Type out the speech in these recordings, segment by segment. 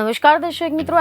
નમસ્કાર દર્શક મિત્રો,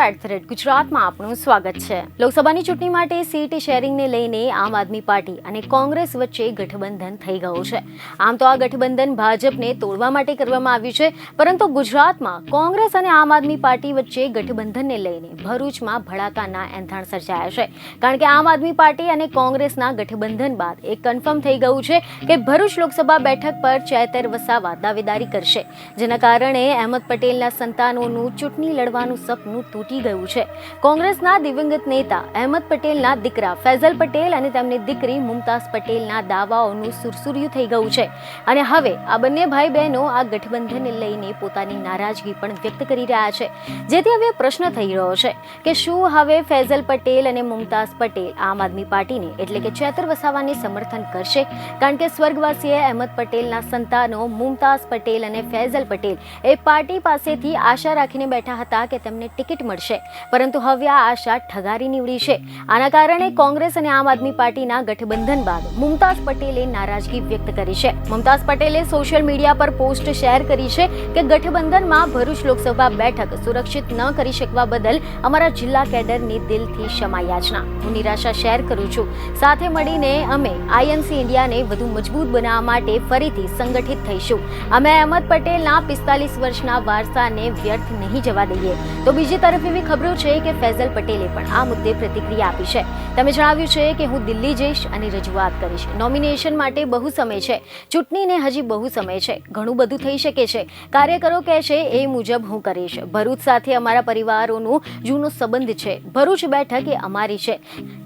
@ગુજરાતમાં આપનું સ્વાગત છે। લોકસભાની ચૂંટણી માટે સીટ શેરિંગને લઈને આમ આદમી પાર્ટી અને કોંગ્રેસ વચ્ચે ગઠબંધન થઈ ગયું છે। આમ તો આ ગઠબંધન ભાજપને તોડવા માટે કરવામાં આવ્યું છે, પરંતુ ગુજરાતમાં કોંગ્રેસ અને આમ આદમી પાર્ટી વચ્ચે ગઠબંધનને લઈને ભરૂચમાં ભડાકાના એંધાણ સર્જાયા છે, કારણ કે આમ આદમી પાર્ટી અને કોંગ્રેસના ગઠબંધન બાદ એ કન્ફર્મ થઈ ગયું છે કે ભરૂચ લોકસભા બેઠક પર ચેતર વસાવા દાવેદારી કરશે, જેના કારણે અહેમદ પટેલના સંતાનોનું ચૂંટણી લડવાનું સપનું તૂટી ગયું છે। કોંગ્રેસના દિવંગત નેતા અહેમદ પટેલના દીકરા ફૈઝલ પટેલ અને તેમની દીકરી મુમતાઝ પટેલના દાવાઓનું સુરસુર્યું થઈ ગયું છે અને હવે આ બંને ભાઈ બહેનો આ ગઠબંધનને લઈને પોતાની નારાજગી પણ વ્યક્ત કરી રહ્યા છે, જેથી હવે પ્રશ્ન થઈ રહ્યો છે કે શું હવે ફૈઝલ પટેલ અને મુમતાઝ પટેલ આમ આદમી પાર્ટીને એટલે કે ચેતર વસાવાને સમર્થન કરશે, કારણ કે સ્વર્ગવાસીએ અહેમદ પટેલના સંતાનો મુમતાઝ પટેલ અને ફૈઝલ પટેલ એ પાર્ટી પાસેથી આશા રાખીને બેઠા હતા કે તેમને ટિકિટ મળશે, પરંતુ હવે આ આશા ઠગારી નીવડી છે। આના કારણે કોંગ્રેસ અને આમ આદમી પાર્ટીના ગઠબંધન બાદ મુમતાઝ પટેલે નારાજગી વ્યક્ત કરી છે। મુમતાઝ પટેલે સોશિયલ મીડિયા પર પોસ્ટ શેર કરી છે કે ગઠબંધનમાં ભરૂચ લોકસભા બેઠક સુરક્ષિત ન કરી શકવા બદલ અમારા જિલ્લા કેડરની દિલથી ક્ષમા યાચના। હું નિરાશા શેર કરું છું, સાથે મળીને અમે આઈએનસી ઇન્ડિયાને વધુ મજબૂત બનાવવા માટે ફરીથી સંગઠિત થઈશું। અમે અહેમદ પટેલના 45 વર્ષના વારસાને વ્યર્થ નહીં જવા દઈએ। તો બીજી તરફ એવી ખબરો છે કે ફૈઝલ પટેલે પણ આ મુદ્દે પ્રતિક્રિયા આપી છે। તમે જણાવ્યું છે કે હું દિલ્હી જઈશ અને રજૂઆત કરીશ। નોમિનેશન માટે બહુ સમય છે, ચૂંટણીને હજી બહુ સમય છે, ઘણું બધું થઈ શકે છે। કાર્યકરો કહેશે એ મુજબ હું કરીશ। ભરૂચ સાથે અમારા પરિવારોનું જૂનો સંબંધ છે, ભરૂચ બેઠક એ અમારી છે।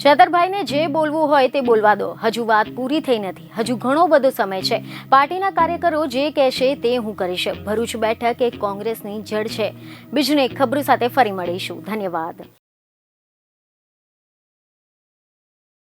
ચેતરભાઈને જે બોલવું હોય તે બોલવા દો, હજુ વાત પૂરી થઈ નથી, હજુ ઘણો બધો સમય છે। પાર્ટીના કાર્યકરો જે કહેશે તે હું કરીશ। ભરૂચ બેઠક એ કોંગ્રેસની જડ છે। બીજને ખબર સાથે ફરી મળીશું। ધન્યવાદ।